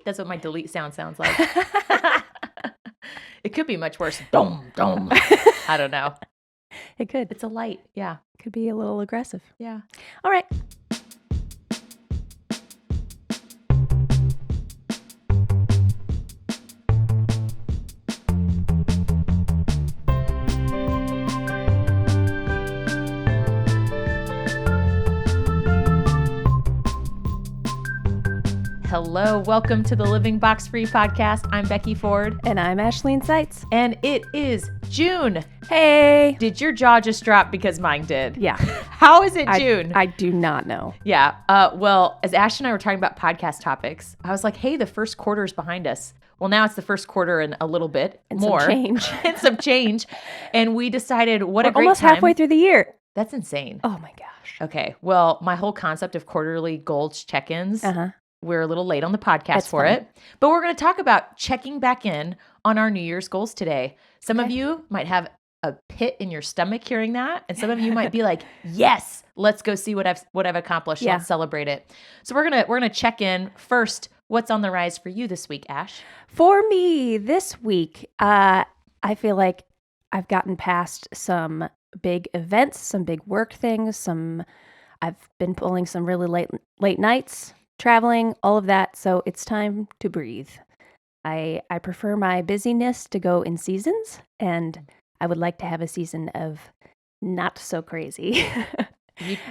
That's what my delete sounds like. It could be much worse. Dom, dom. I don't know. It could. It's a light. Yeah. Could be a little aggressive. Yeah. All right. Hello, welcome to the Living Box Free podcast. I'm Becky Ford. And I'm Ashleyne Seitz. And it is June. Hey. Did your jaw just drop? Because mine did. Yeah. How is it June? I do not know. Yeah. Well, as Ash and I were talking about podcast topics, I was like, hey, the first quarter is behind us. Well, now it's the first quarter and a little bit and more. Some change. And some change. And we decided what We're a great almost time. halfway through the year. That's insane. Oh my gosh. Okay. Well, my whole concept of quarterly goals check-ins, we're a little late on the podcast That's for fine. it. But we're going to talk about checking back in on our New Year's goals today. Some of you might have a pit in your stomach hearing that. And some of you might be like, yes, let's go see what I've accomplished. Yeah. Let's celebrate it. So we're gonna check in first. What's on the rise for you this week, Ash? For me this week, I feel like I've gotten past some big events, some big work things, I've been pulling some really late nights, traveling, all of that. So it's time to breathe. I prefer my busyness to go in seasons, and I would like to have a season of not so crazy.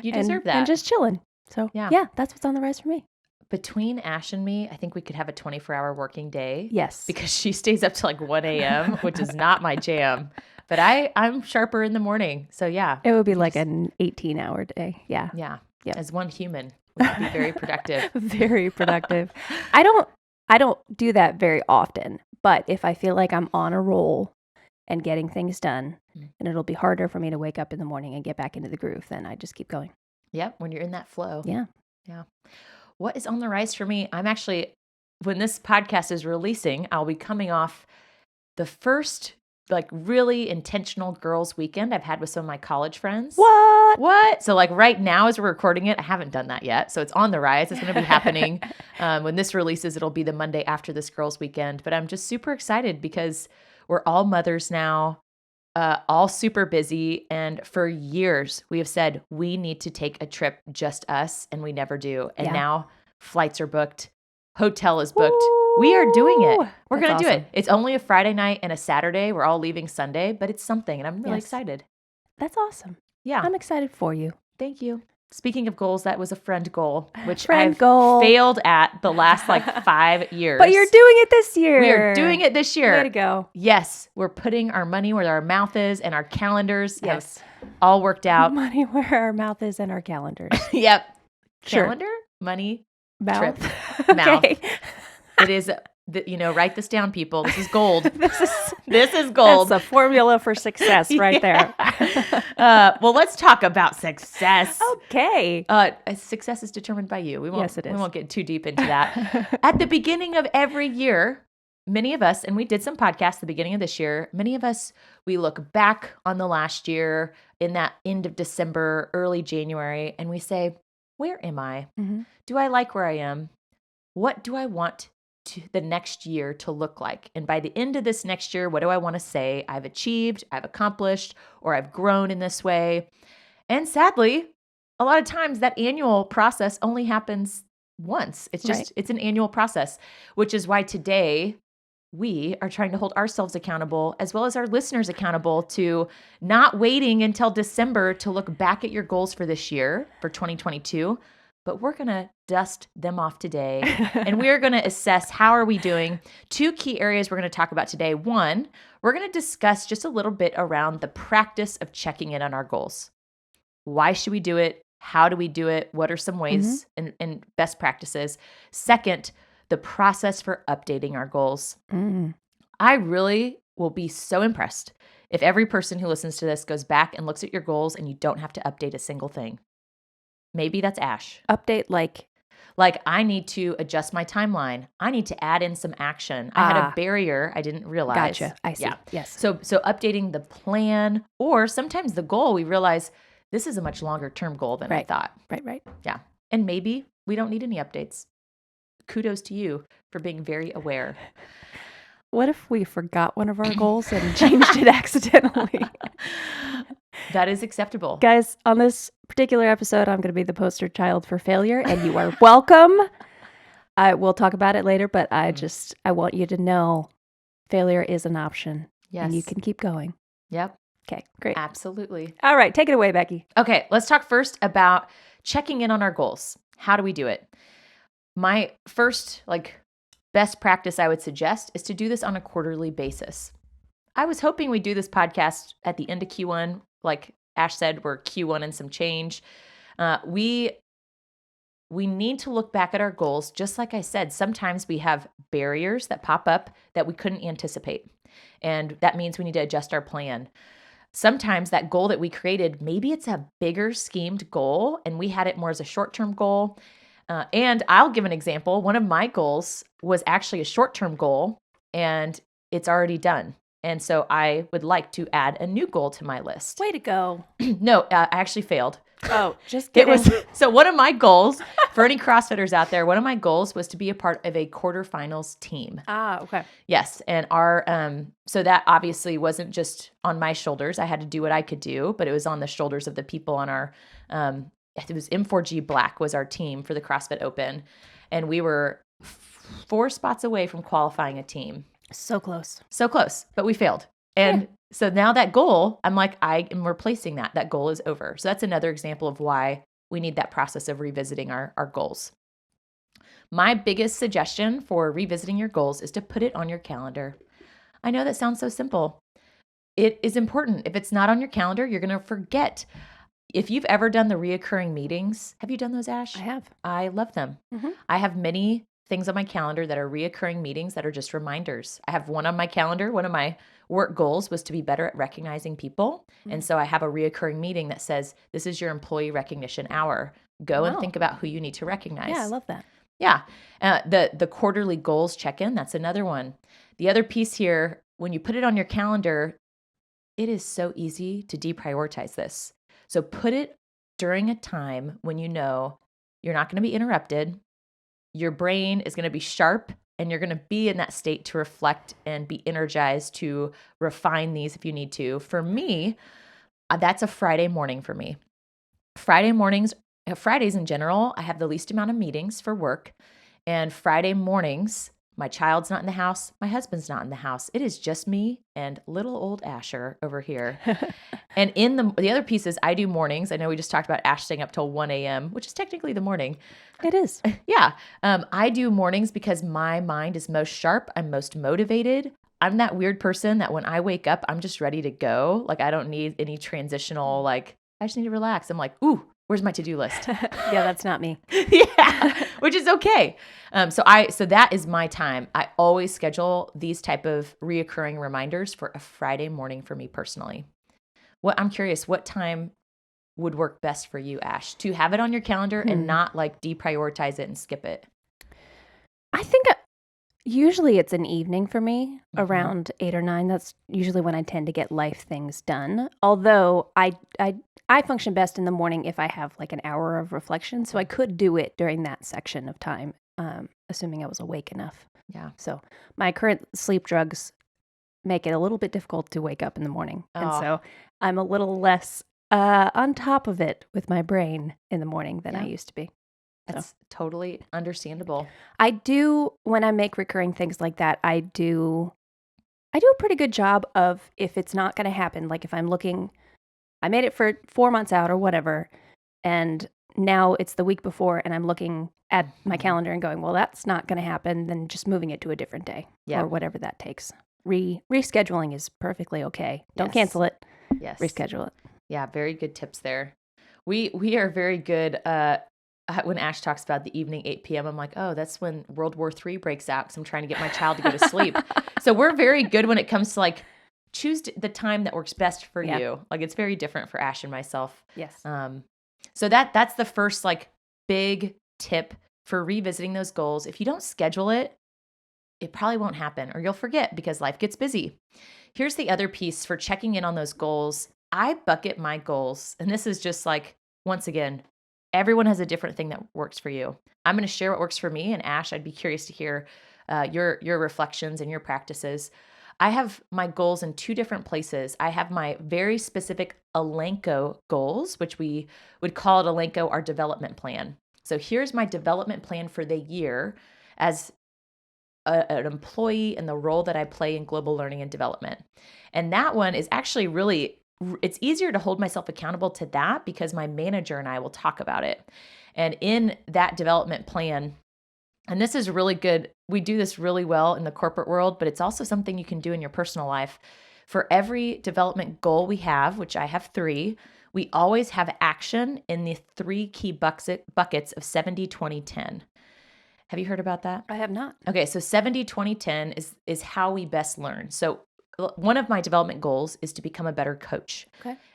You deserve that. And just chilling. So yeah, that's what's on the rise for me. Between Ash and me, I think we could have a 24-hour working day. Yes. Because she stays up till like 1 a.m., which is not my jam. But I'm sharper in the morning. So yeah. It would be like an 18-hour day. Yeah. Yeah. Yep. As one human, we could be very productive. Very productive. I don't do that very often, but if I feel like I'm on a roll and getting things done, and it'll be harder for me to wake up in the morning and get back into the groove, then I just keep going. Yep. When you're in that flow. Yeah. Yeah. What is on the rise for me? I'm actually, when this podcast is releasing, I'll be coming off the first like really intentional girls weekend I've had with some of my college friends. What? So like right now as we're recording it, I haven't done that yet. So it's on the rise. It's going to be happening. When this releases, it'll be the Monday after this girls weekend. But I'm just super excited because we're all mothers now, all super busy. And for years we have said we need to take a trip, just us. And we never do. And now flights are booked. Hotel is booked. We are doing it. We're going to do it. It's only a Friday night and a Saturday. We're all leaving Sunday, but it's something. And I'm really excited. That's awesome. Yeah. I'm excited for you. Thank you. Speaking of goals, that was a friend goal, which I've goal. failed at the last like 5 years. But you're doing it this year. We are doing it this year. Way to go. Yes. We're putting our money where our mouth is, and our calendars have Yes. all worked out. Money where our mouth is and our calendars. Yep. Sure. Calendar, money, Mouth. trip, mouth. Okay. It is, write this down, people. This is gold. This is gold. That's a formula for success right there. Well, let's talk about success. Okay. Success is determined by you. We won't, Yes, it is. We won't get too deep into that. At the beginning of every year, many of us, and we did some podcasts at the beginning of this year, many of us, we look back on the last year in that end of December, early January, and we say, where am I? Mm-hmm. Do I like where I am? What do I want the next year to look like? And by the end of this next year, what do I want to say I've achieved, I've accomplished, or I've grown in this way? And sadly, a lot of times that annual process only happens once. It's just, it's an annual process, which is why today we are trying to hold ourselves accountable as well as our listeners accountable to not waiting until December to look back at your goals for this year, for 2022, but we're going to dust them off today. And we're going to assess how are we doing. 2 key areas we're going to talk about today. One, we're going to discuss just a little bit around the practice of checking in on our goals. Why should we do it? How do we do it? What are some ways and best practices? Second, the process for updating our goals. I really will be so impressed if every person who listens to this goes back and looks at your goals and you don't have to update a single thing. Maybe that's Ash. Update like I need to adjust my timeline. I need to add in some action. I had a barrier I didn't realize. Gotcha. I see. Yeah. Yes. So updating the plan, or sometimes the goal, we realize this is a much longer term goal than I thought. Right. Yeah. And maybe we don't need any updates. kudos to you for being very aware. What if we forgot one of our goals and changed it accidentally? That is acceptable. Guys, on this particular episode, I'm going to be the poster child for failure, and you are welcome. I will talk about it later, but I want you to know failure is an option. Yes. And you can keep going. Yep. Okay, great. Absolutely. All right, take it away, Becky. Okay, let's talk first about checking in on our goals. How do we do it? My first best practice I would suggest is to do this on a quarterly basis. I was hoping we'd do this podcast at the end of Q1. Like Ash said, we're Q1 and some change. We need to look back at our goals. Just like I said, sometimes we have barriers that pop up that we couldn't anticipate. And that means we need to adjust our plan. Sometimes that goal that we created, maybe it's a bigger schemed goal and we had it more as a short-term goal. And I'll give an example. One of my goals was actually a short-term goal and it's already done. And so I would like to add a new goal to my list. Way to go. No, I actually failed. Oh, just kidding. So one of my goals, for any CrossFitters out there, one of my goals was to be a part of a quarterfinals team. Ah, okay. Yes. And so that obviously wasn't just on my shoulders. I had to do what I could do, but it was on the shoulders of the people on our, it was M4G Black was our team for the CrossFit Open. And we were 4 spots away from qualifying a team. So close. So close, but we failed. And so now that goal, I'm like, I am replacing that. That goal is over. So that's another example of why we need that process of revisiting our goals. My biggest suggestion for revisiting your goals is to put it on your calendar. I know that sounds so simple. It is important. If it's not on your calendar, you're going to forget. If you've ever done the reoccurring meetings, have you done those, Ash? I have. I love them. Mm-hmm. I have many things on my calendar that are reoccurring meetings that are just reminders. I have one on my calendar. One of my work goals was to be better at recognizing people. Mm-hmm. And so I have a reoccurring meeting that says, this is your employee recognition hour. Go and think about who you need to recognize. Yeah, I love that. Yeah. The quarterly goals check-in, that's another one. The other piece here, when you put it on your calendar, it is so easy to deprioritize this. So put it during a time when you know you're not going to be interrupted. Your brain is going to be sharp and you're going to be in that state to reflect and be energized to refine these if you need to. For me, that's a Friday morning for me. Fridays in general, I have the least amount of meetings for work. And Friday mornings, my child's not in the house. My husband's not in the house. It is just me and little old Asher over here. And in the other pieces, I do mornings. I know we just talked about Ash staying up till 1 a.m., which is technically the morning. It is. Yeah. I do mornings because my mind is most sharp. I'm most motivated. I'm that weird person that when I wake up, I'm just ready to go. Like I don't need any transitional, I just need to relax. I'm like, ooh, where's my to-do list? Yeah, that's not me. Yeah, which is okay. So that is my time. I always schedule these type of reoccurring reminders for a Friday morning for me personally. I'm curious, what time would work best for you, Ash, to have it on your calendar and not deprioritize it and skip it? I think usually it's an evening for me, around 8 or 9. That's usually when I tend to get life things done. Although I function best in the morning if I have an hour of reflection. So I could do it during that section of time, assuming I was awake enough. Yeah. So my current sleep drugs make it a little bit difficult to wake up in the morning. Oh. And so I'm a little less on top of it with my brain in the morning than I used to be. That's totally understandable. I do, when I make recurring things like that, I do a pretty good job of, if it's not going to happen, if I'm looking, I made it for 4 months out or whatever, and now it's the week before and I'm looking at my calendar and going, well, that's not going to happen, then just moving it to a different day or whatever that takes. Rescheduling is perfectly okay. Don't cancel it. Yes. Reschedule it. Yeah, very good tips there. We are very good. When Ash talks about the evening 8 p.m., I'm like, oh, that's when World War III breaks out because I'm trying to get my child to go to sleep. So we're very good when it comes to choose the time that works best for you. It's very different for Ash and myself. Yes. So that's the first big tip for revisiting those goals. If you don't schedule it, it probably won't happen or you'll forget because life gets busy. Here's the other piece for checking in on those goals. I bucket my goals. And this is just once again, everyone has a different thing that works for you. I'm going to share what works for me. And Ash, I'd be curious to hear your reflections and your practices. I have my goals in two different places. I have my very specific Elanco goals, which we would call it Elanco, our development plan. So here's my development plan for the year as an employee in the role that I play in global learning and development. And that one is actually really, it's easier to hold myself accountable to that because my manager and I will talk about it. And in that development plan, and this is really good. We do this really well in the corporate world, but it's also something you can do in your personal life. For every development goal we have, which I have 3, we always have action in the 3 key buckets of 70, 20, 10. Have you heard about that? I have not. Okay, so 70, 20, 10 is how we best learn. So one of my development goals is to become a better coach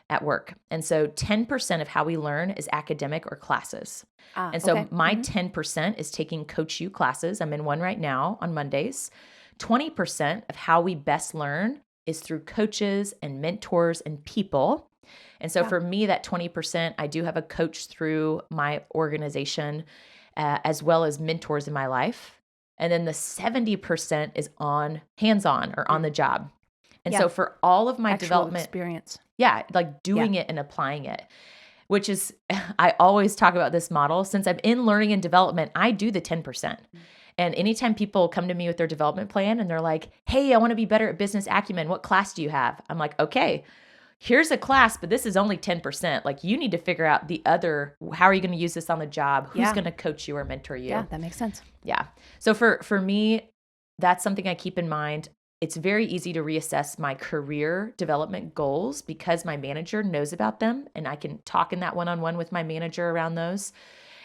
at work. And so 10% of how we learn is academic or classes. And so my 10% is taking Coach U classes. I'm in one right now on Mondays. 20% of how we best learn is through coaches and mentors and people. And so for me, that 20%, I do have a coach through my organization as well as mentors in my life. And then the 70% is on hands-on or on the job. And so for all of my development experience, like doing it and applying it, which is, I always talk about this model. Since I'm in learning and development, I do the 10%. And anytime people come to me with their development plan and they're like, hey, I want to be better at business acumen. What class do you have? I'm like, okay, here's a class, but this is only 10%. Like you need to figure out the other, how are you going to use this on the job? Who's going to coach you or mentor you? Yeah, that makes sense. Yeah. So for me, that's something I keep in mind. It's very easy to reassess my career development goals because my manager knows about them and I can talk in that one-on-one with my manager around those.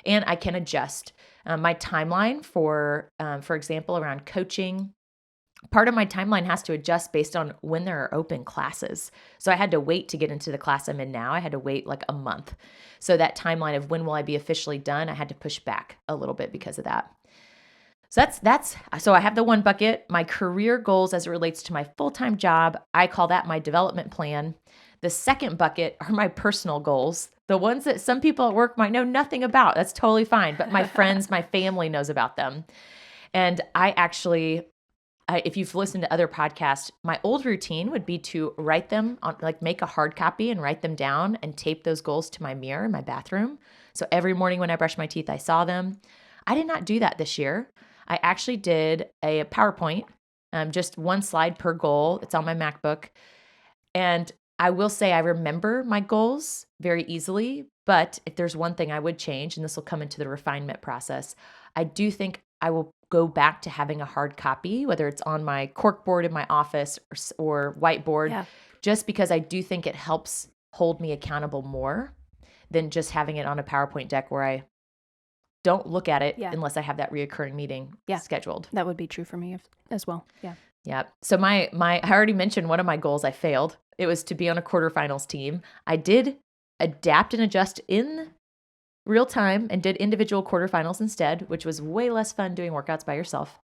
And I can adjust my timeline for example, around coaching. Part of my timeline has to adjust based on when there are open classes. So I had to wait to get into the class I'm in now. I had to wait like a month. So that timeline of when will I be officially done, I had to push back a little bit because of that. So so I have the one bucket, my career goals as it relates to my full-time job. I call that my development plan. The second bucket are my personal goals, the ones that some people at work might know nothing about. That's totally fine. But my friends, my family knows about them. And if you've listened to other podcasts, my old routine would be to write them on, like make a hard copy and write them down and tape those goals to my mirror in my bathroom. So every morning when I brush my teeth, I saw them. I did not do that this year. I actually did a PowerPoint, just one slide per goal. It's on my MacBook. And I will say I remember my goals very easily, but if there's one thing I would change, and this will come into the refinement process, I do think I will go back to having a hard copy, whether it's on my corkboard in my office or whiteboard, just because I do think it helps hold me accountable more than just having it on a PowerPoint deck where I don't look at it unless I have that reoccurring meeting scheduled. That would be true for me as well. Yeah. So I already mentioned one of my goals I failed. It was to be on a quarterfinals team. I did adapt and adjust in real time and did individual quarterfinals instead, which was way less fun doing workouts by yourself,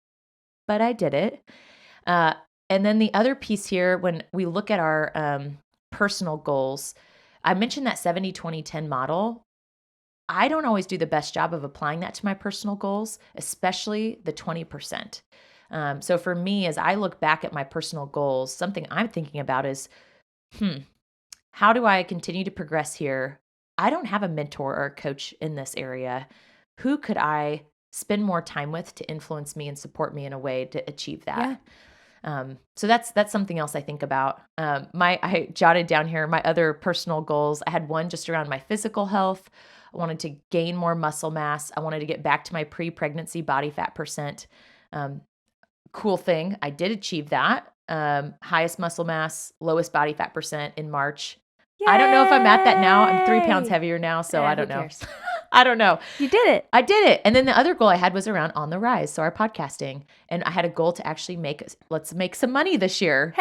but I did it. And then the other piece here, when we look at our personal goals, I mentioned that 70, 20, 10 model. I don't always do the best job of applying that to my personal goals, especially the 20%. So for me, as I look back at my personal goals, something I'm thinking about is, how do I continue to progress here? I don't have a mentor or a coach in this area. Who could I spend more time with to influence me and support me in a way to achieve that? So that's something else I think about. I jotted down here my other personal goals. I had one just around my physical health. I wanted to gain more muscle mass. I wanted to get back to my pre-pregnancy body fat percent. Cool thing, I did achieve that. Highest muscle mass, lowest body fat percent in March. Yay! I don't know if I'm at that now. I'm 3 pounds heavier now, so I don't know. I don't know. You did it. I did it. And then the other goal I had was around On the Rise, so our podcasting. And I had a goal to actually let's make some money this year.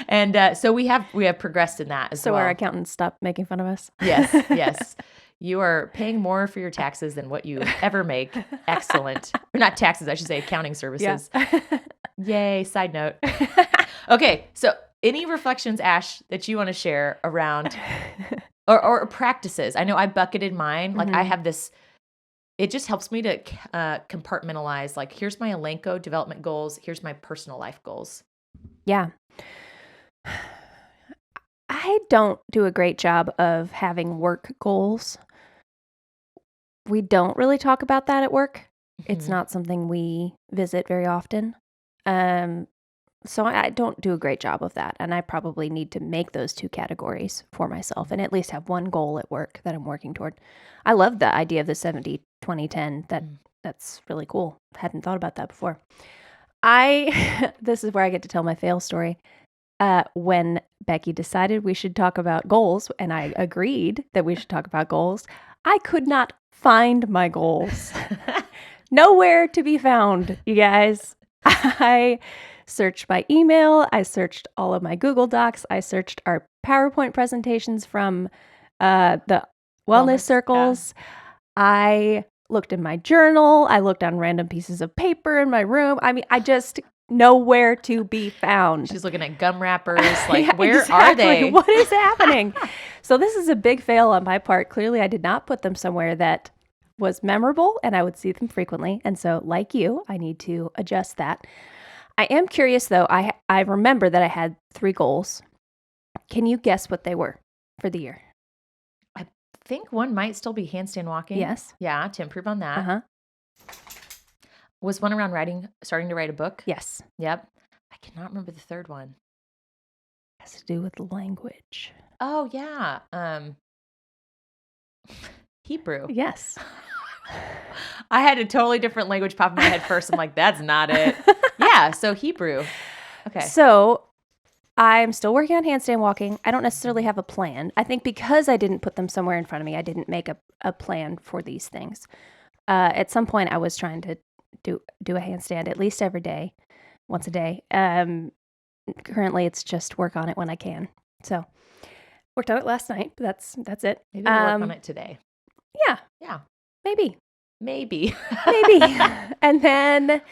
And so we have progressed in that as well. So our accountants stopped making fun of us? Yes. You are paying more for your taxes than what you ever make. Excellent. Or not taxes, I should say accounting services. Yeah. Yay, side note. Okay, so any reflections, Ash, that you want to share around or practices. I know I bucketed mine. Like I Mhm. have this, it just helps me to compartmentalize. Like here's my Elanco development goals. Here's my personal life goals. Yeah. I don't do a great job of having work goals. We don't really talk about that at work. It's Mhm. not something we visit very often. Um, so I don't do a great job of that. And I probably need to make those two categories for myself and at least have one goal at work that I'm working toward. I love the idea of the 70-20-10. That's really cool. Hadn't thought about that before. This is where I get to tell my fail story. When Becky decided we should talk about goals, and I agreed that we should talk about goals, I could not find my goals. Nowhere to be found, you guys. I searched my email. I searched all of my Google Docs. I searched our PowerPoint presentations from the wellness Wellness, yeah. circles. I looked in my journal. I looked on random pieces of paper in my room. I mean, I just nowhere to be found. She's looking at gum wrappers. Like, Yeah, where are exactly. they? What is happening? So this is a big fail on my part. Clearly, I did not put them somewhere that was memorable and I would see them frequently. And so, like you, I need to adjust that. I am curious, though. I remember that I had 3 goals. Can you guess what they were for the year? I think one might still be handstand walking. Yes. Yeah, to improve on that. Uh-huh. Was one around starting to write a book? Yes. Yep. I cannot remember the third one. Has to do with language. Oh, yeah. Hebrew. Yes. I had a totally different language pop in my head first. I'm like, that's not it. Yeah, so Hebrew. Okay. So I'm still working on handstand walking. I don't necessarily have a plan. I think because I didn't put them somewhere in front of me, I didn't make a plan for these things. At some point, I was trying to do a handstand at least every day, once a day. Currently, it's just work on it when I can. So worked on it last night. But that's it. Maybe we'll work on it today. Yeah. Yeah. Maybe. Maybe. And then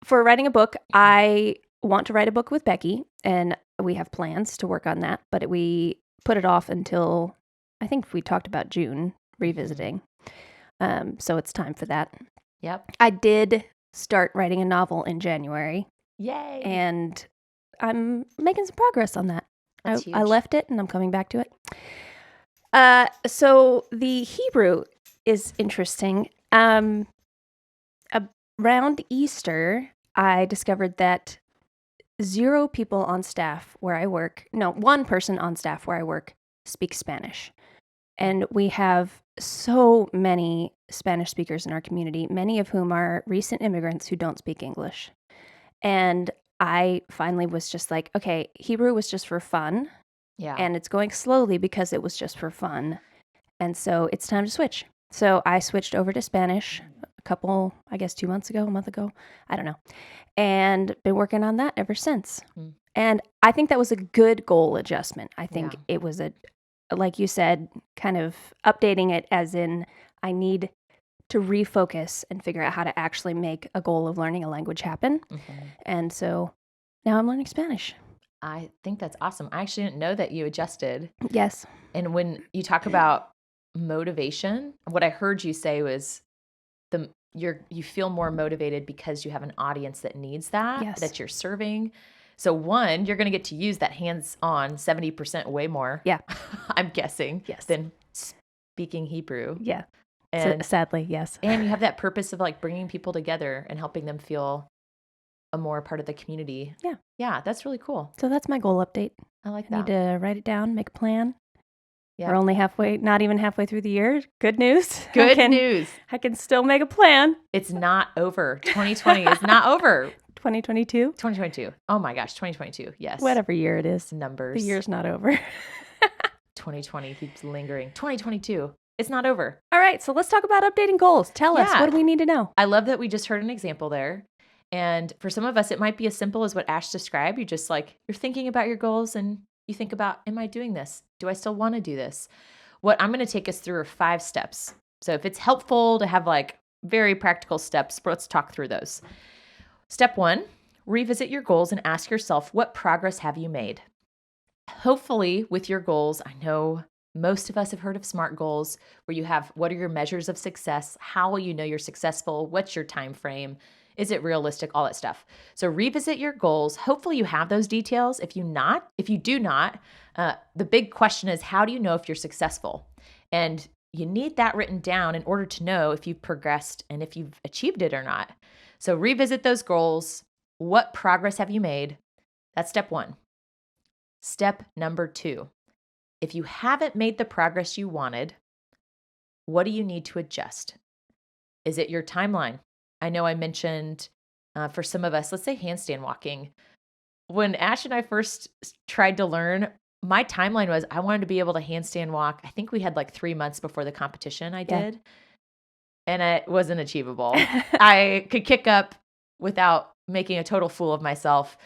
for writing a book, I want to write a book with Becky, and we have plans to work on that, but we put it off until I think we talked about June revisiting. So it's time for that. Yep. I did start writing a novel in January, Yay. and I'm making some progress on that. That's I huge. left it, and I'm coming back to it. So the Hebrew is interesting. Around Easter, I discovered that 0 people on staff where I work, no, 1 person on staff where I work speaks Spanish. And we have so many Spanish speakers in our community, many of whom are recent immigrants who don't speak English. And I finally was just like, okay, Hebrew was just for fun. Yeah. And it's going slowly because it was just for fun. And so it's time to switch. So I switched over to Spanish a couple, I guess 2 months ago, a month ago. I don't know. And been working on that ever since. Mm. And I think that was a good goal adjustment. I think Yeah. it was like you said, kind of updating it as in I need to refocus and figure out how to actually make a goal of learning a language happen. Mhm. And so now I'm learning Spanish. I think that's awesome. I actually didn't know that you adjusted. Yes. And when you talk about motivation, what I heard you say was you feel more motivated because you have an audience that needs that, Yes. that you're serving. So one, you're going to get to use that hands-on 70% way more. Yeah. I'm guessing. Yes. Than speaking Hebrew. Yeah. And Sadly, yes. and you have that purpose of like bringing people together and helping them feel a more part of the community. Yeah. Yeah, that's really cool. So that's my goal update. I like I need that. to write it down, make a plan. Yeah. We're only not even halfway through the year. Good news. Good news. I can still make a plan. It's not over. 2020 is not over. 2022? 2022. Oh my gosh, 2022. Yes. Whatever year it is. Numbers. The year's not over. 2020 keeps lingering. 2022. It's not over. All right, so let's talk about updating goals. Tell us, Yeah. what do we need to know? I love that we just heard an example there. And for some of us, it might be as simple as what Ash described. You just like, you're thinking about your goals and you think about, am I doing this? Do I still want to do this? What I'm going to take us through are 5 steps. So if it's helpful to have like very practical steps, let's talk through those. Step 1, revisit your goals and ask yourself, what progress have you made? Hopefully with your goals, I know Most of us have heard of SMART goals, where you have what are your measures of success? How will you know you're successful? What's your time frame? Is it realistic? All that stuff. So revisit your goals. Hopefully you have those details. If you do not, the big question is, how do you know if you're successful? And you need that written down in order to know if you've progressed and if you've achieved it or not. So revisit those goals. What progress have you made? That's step 1. Step number 2. If you haven't made the progress you wanted, what do you need to adjust? Is it your timeline? I know I mentioned for some of us, let's say handstand walking. When Ash and I first tried to learn, my timeline was I wanted to be able to handstand walk. I think we had like 3 months before the competition I did, and it wasn't achievable. I could kick up without making a total fool of myself.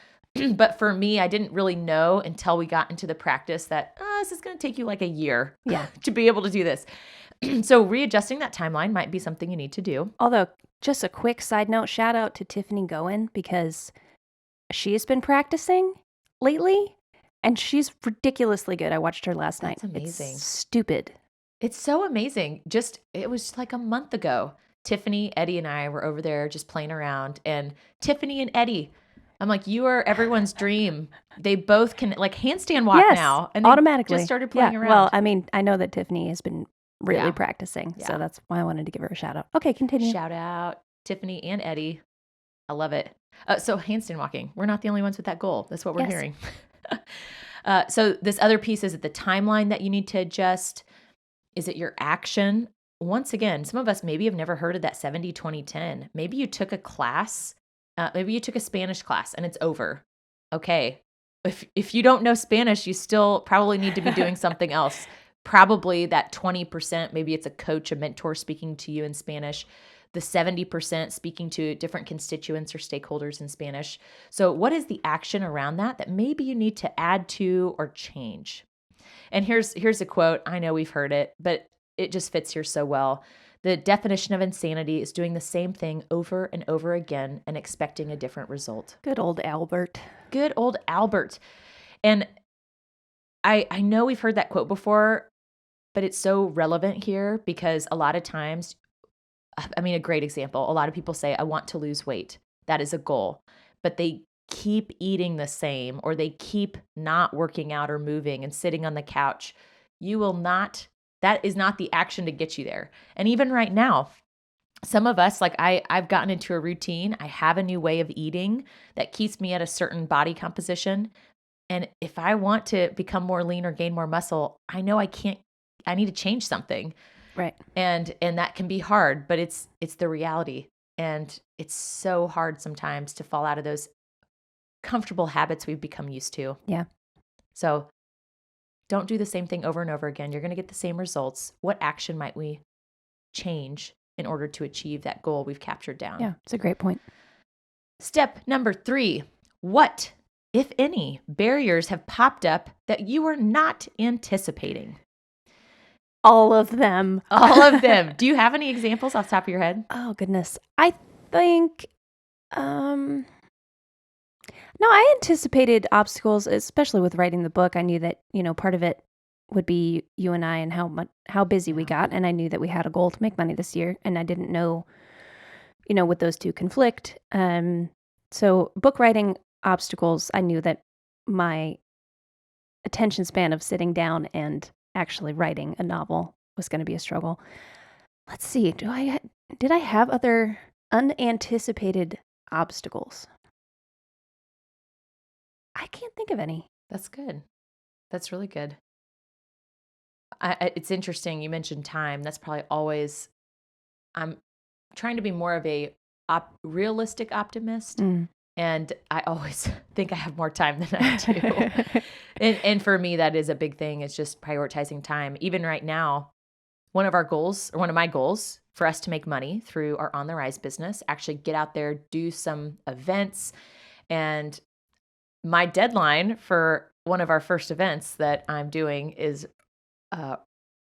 But for me, I didn't really know until we got into the practice that this is going to take you like a year to be able to do this. So readjusting that timeline might be something you need to do. Although, just a quick side note, shout out to Tiffany Goen, because she's been practicing lately and she's ridiculously good. I watched her last night. That's amazing. It's stupid. It's so amazing. It was like a month ago. Tiffany, Eddie, and I were over there just playing around. And Tiffany and Eddie, I'm like, you are everyone's dream. They both can like handstand walk now. And they automatically just started playing around. Well, I mean, I know that Tiffany has been really practicing. So that's why I wanted to give her a shout out. Okay, continue. Shout out Tiffany and Eddie. I love it. So handstand walking. We're not the only ones with that goal. That's what we're hearing. So this other piece is it the timeline that you need to adjust? Is it your action? Once again, some of us maybe have never heard of that 70-20-10. Maybe you took a class, maybe you took a Spanish class and it's over. Okay. If you don't know Spanish, you still probably need to be doing something else. Probably that 20%, maybe it's a coach, a mentor speaking to you in Spanish. The 70% speaking to different constituents or stakeholders in Spanish. So what is the action around that maybe you need to add to or change? And here's a quote. I know we've heard it, but it just fits here so well. The definition of insanity is doing the same thing over and over again and expecting a different result. Good old Albert. Good old Albert. And I know we've heard that quote before, but it's so relevant here because a lot of times, a great example, a lot of people say, I want to lose weight. That is a goal, but they keep eating the same, or they keep not working out or moving and sitting on the couch. That is not the action to get you there. And even right now, some of us, like I've gotten into a routine. I have a new way of eating that keeps me at a certain body composition. And if I want to become more lean or gain more muscle, I know I need to change something. Right. And that can be hard, but it's the reality. And it's so hard sometimes to fall out of those comfortable habits we've become used to. Yeah. So don't do the same thing over and over again. You're going to get the same results. What action might we change in order to achieve that goal we've captured down? Yeah, it's a great point. Step number 3, what, if any, barriers have popped up that you were not anticipating? All of them. All of them. Do you have any examples off the top of your head? Oh, goodness. I think, no, I anticipated obstacles, especially with writing the book. I knew that, part of it would be you and I and how busy we got. And I knew that we had a goal to make money this year. And I didn't know, would those two conflict? So book writing obstacles, I knew that my attention span of sitting down and actually writing a novel was going to be a struggle. Let's see. Did I have other unanticipated obstacles? I can't think of any. That's good. That's really good. It's interesting. You mentioned time. That's probably always, I'm trying to be more of a realistic optimist. And I always think I have more time than I do. and for me, that is a big thing. It's just prioritizing time. Even right now, one of my goals for us to make money through our On the Rise business, actually get out there, do some events. And my deadline for one of our first events that I'm doing is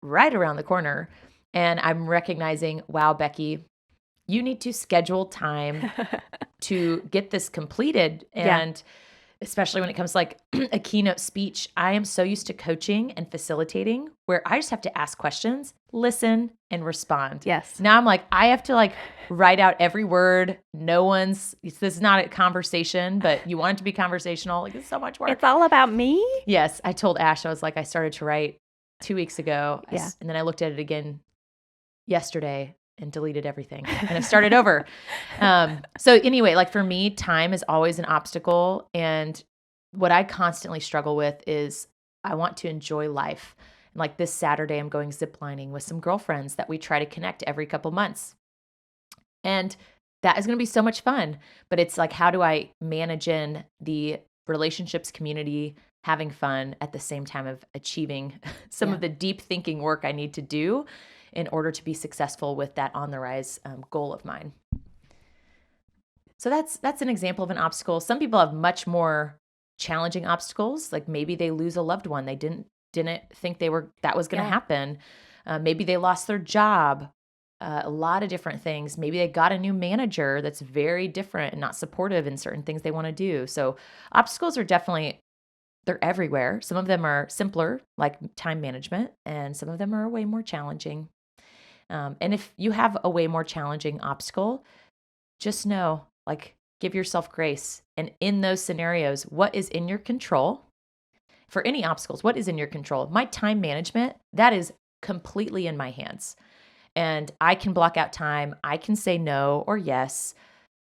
right around the corner. And I'm recognizing, wow, Becky, you need to schedule time to get this completed. And especially when it comes to like a keynote speech, I am so used to coaching and facilitating where I just have to ask questions, listen, and respond. Yes. Now I'm like, I have to like write out every word. This is not a conversation, but you want it to be conversational. Like, it's so much work. It's all about me? Yes. I told Ash, I was like, I started to write 2 weeks ago. Yeah. And then I looked at it again yesterday and deleted everything and I started over. So anyway, like for me, time is always an obstacle. And what I constantly struggle with is I want to enjoy life. And like this Saturday, I'm going ziplining with some girlfriends that we try to connect every couple months. And that is going to be so much fun. But it's like, how do I manage in the relationships community, having fun at the same time of achieving some of the deep thinking work I need to do in order to be successful with that on the rise goal of mine. So that's an example of an obstacle. Some people have much more challenging obstacles. Like maybe they lose a loved one. They didn't think that was going to happen. Maybe they lost their job. A lot of different things. Maybe they got a new manager that's very different and not supportive in certain things they want to do. So obstacles are definitely, they're everywhere. Some of them are simpler, like time management, and some of them are way more challenging. And if you have a way more challenging obstacle, just know, like, give yourself grace. And in those scenarios, what is in your control? For any obstacles, what is in your control? My time management, that is completely in my hands. And I can block out time. I can say no or yes,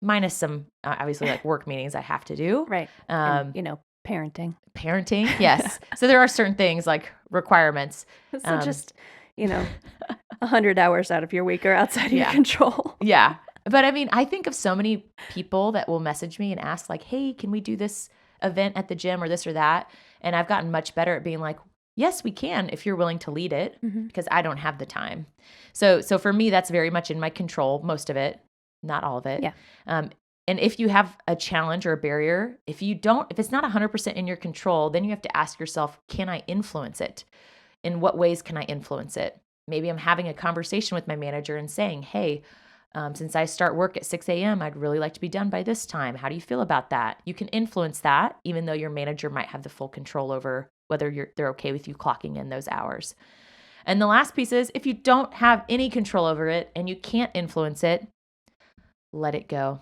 minus some, obviously, like work meetings I have to do. Right. And, parenting. Parenting, yes. So there are certain things like requirements. So just, 100 hours out of your week are outside of your control. Yeah. But I mean, I think of so many people that will message me and ask like, hey, can we do this event at the gym or this or that? And I've gotten much better at being like, yes, we can if you're willing to lead it, because I don't have the time. So for me, that's very much in my control, most of it, not all of it. Yeah. And if you have a challenge or a barrier, if it's not 100% in your control, then you have to ask yourself, can I influence it? In what ways can I influence it? Maybe I'm having a conversation with my manager and saying, hey, since I start work at 6 a.m., I'd really like to be done by this time. How do you feel about that? You can influence that, even though your manager might have the full control over whether they're okay with you clocking in those hours. And the last piece is, if you don't have any control over it and you can't influence it, let it go.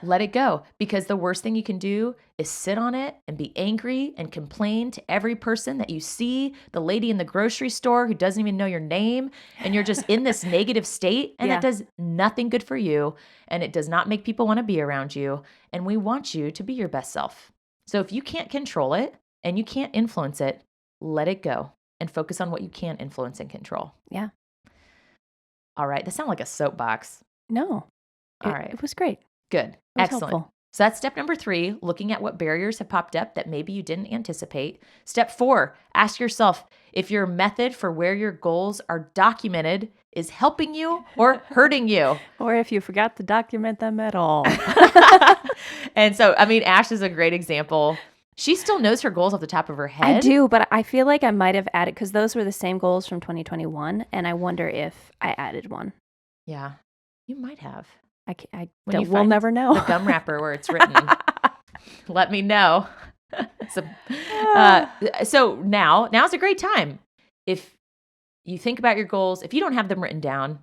Let it go, because the worst thing you can do is sit on it and be angry and complain to every person that you see, the lady in the grocery store who doesn't even know your name, and you're just in this negative state, and that does nothing good for you, and it does not make people want to be around you, and we want you to be your best self. So if you can't control it and you can't influence it, let it go and focus on what you can influence and control. Yeah. All right. That sounds like a soapbox. No. All right. It was great. Good. Excellent. Helpful. So that's step number 3, looking at what barriers have popped up that maybe you didn't anticipate. Step 4, ask yourself if your method for where your goals are documented is helping you or hurting you. Or if you forgot to document them at all. And so, I mean, Ash is a great example. She still knows her goals off the top of her head. I do, but I feel like I might have added, because those were the same goals from 2021, and I wonder if I added one. Yeah, you might have. We'll never know. The gum wrapper where it's written. Let me know. So now's a great time. If you think about your goals, if you don't have them written down,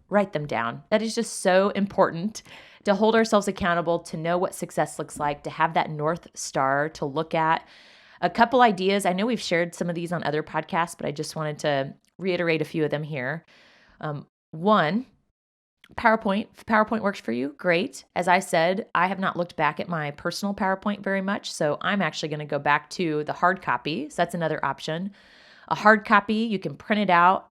write them down. That is just so important to hold ourselves accountable, to know what success looks like, to have that North Star to look at. A couple ideas. I know we've shared some of these on other podcasts, but I just wanted to reiterate a few of them here. One, PowerPoint. If PowerPoint works for you, great. As I said, I have not looked back at my personal PowerPoint very much, so I'm actually going to go back to the hard copy. So that's another option. A hard copy, you can print it out,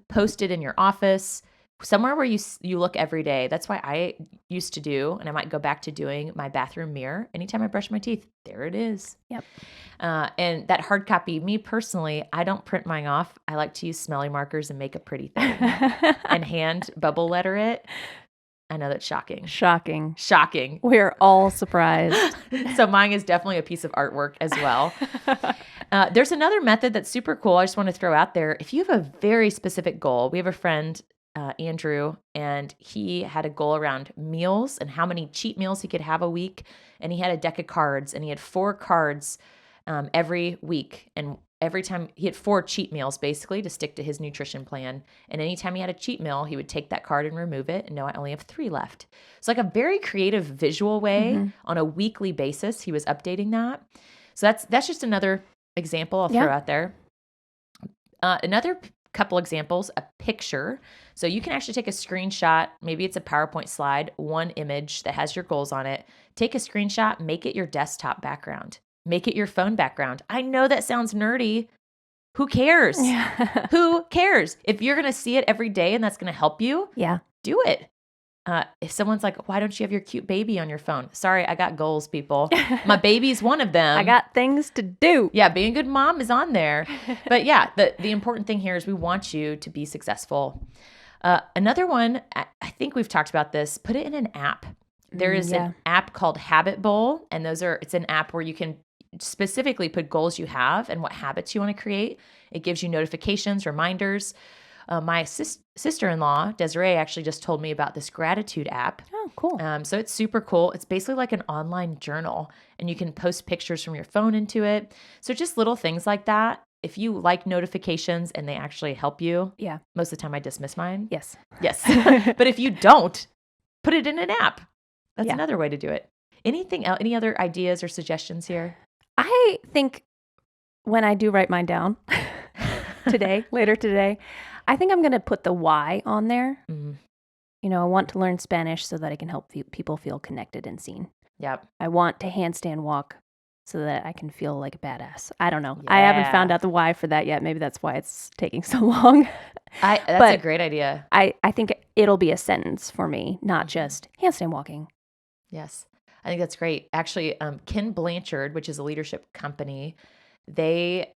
post it in your office, somewhere where you look every day. That's why I used to do, and I might go back to doing, my bathroom mirror. Anytime I brush my teeth, there it is. Yep. And that hard copy, me personally, I don't print mine off. I like to use smelly markers and make a pretty thing and hand bubble letter it. I know that's shocking. Shocking. We're all surprised. So mine is definitely a piece of artwork as well. There's another method that's super cool. I just want to throw out there. If you have a very specific goal, we have a friend Andrew, and he had a goal around meals and how many cheat meals he could have a week. And he had a deck of cards, and he had 4 cards every week. And every time he had 4 cheat meals basically to stick to his nutrition plan. And anytime he had a cheat meal, he would take that card and remove it. And no, I only have 3 left. It's like a very creative visual way on a weekly basis. He was updating that. So that's just another example I'll throw out there. Another couple examples, a picture. So you can actually take a screenshot. Maybe it's a PowerPoint slide, one image that has your goals on it. Take a screenshot, make it your desktop background. Make it your phone background. I know that sounds nerdy. Who cares? Yeah. Who cares? If you're going to see it every day and that's going to help you, do it. If someone's like, why don't you have your cute baby on your phone? Sorry, I got goals, people. My baby's one of them. I got things to do. Yeah, being a good mom is on there. But yeah, the important thing here is we want you to be successful. Another one, I think we've talked about this, put it in an app. There is an app called Habit Bowl, and it's an app where you can specifically put goals you have and what habits you want to create. It gives you notifications, reminders. My sister-in-law, Desiree, actually just told me about this gratitude app. Oh, cool. So it's super cool. It's basically like an online journal, and you can post pictures from your phone into it. So just little things like that. If you like notifications and they actually help you, most of the time I dismiss mine. Yes. But if you don't, put it in an app. That's another way to do it. Anything else? Any other ideas or suggestions here? I think when I do write mine down later today, I think I'm going to put the why on there. Mm-hmm. You know, I want to learn Spanish so that I can help people feel connected and seen. Yep. I want to handstand walk so that I can feel like a badass. I don't know. Yeah. I haven't found out the why for that yet. Maybe that's why it's taking so long. That's a great idea. I think it'll be a sentence for me, not just handstand walking. Yes. I think that's great. Actually, Ken Blanchard, which is a leadership company, they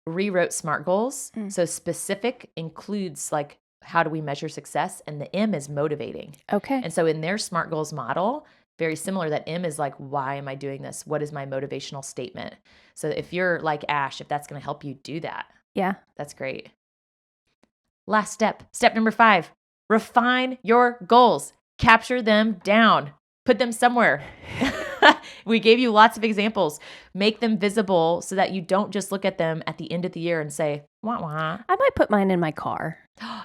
rewrote SMART goals. So specific includes like, how do we measure success? And the M is motivating. Okay. And so in their SMART goals model, very similar, that M is like, why am I doing this? What is my motivational statement? So if you're like Ash, if that's going to help you do that. Yeah. That's great. Last step number 5, refine your goals, capture them down, put them somewhere. We gave you lots of examples. Make them visible so that you don't just look at them at the end of the year and say, wah, wah. I might put mine in my car.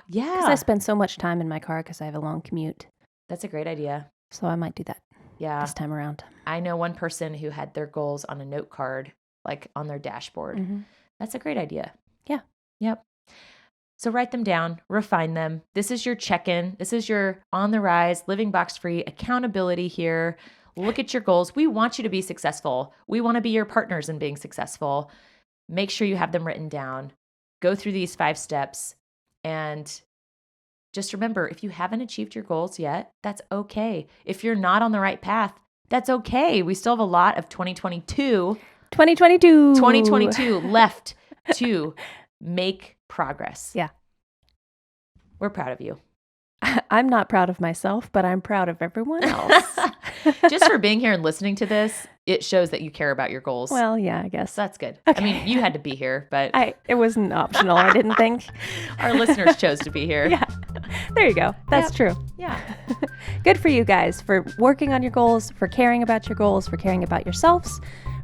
Yeah. Because I spend so much time in my car because I have a long commute. That's a great idea. So I might do that this time around. I know one person who had their goals on a note card, like on their dashboard. Mm-hmm. That's a great idea. Yeah. Yep. So write them down, refine them. This is your check-in. This is your on the rise, living box-free accountability here. Look at your goals. We want you to be successful. We want to be your partners in being successful. Make sure you have them written down. Go through these 5 steps. And just remember, if you haven't achieved your goals yet, that's okay. If you're not on the right path, that's okay. We still have a lot of 2022 left to make progress. Yeah. We're proud of you. I'm not proud of myself, but I'm proud of everyone else. Just for being here and listening to this, it shows that you care about your goals. Well, yeah, I guess. That's good. Okay. I mean, you had to be here, but it wasn't optional, I didn't think. Our listeners chose to be here. Yeah. There you go. That's true. Yeah. Good for you guys for working on your goals, for caring about your goals, for caring about yourselves,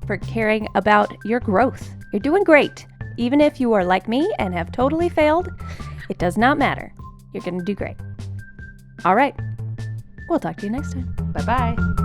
for caring about your growth. You're doing great. Even if you are like me and have totally failed, it does not matter. You're going to do great. All right. We'll talk to you next time. Bye-bye.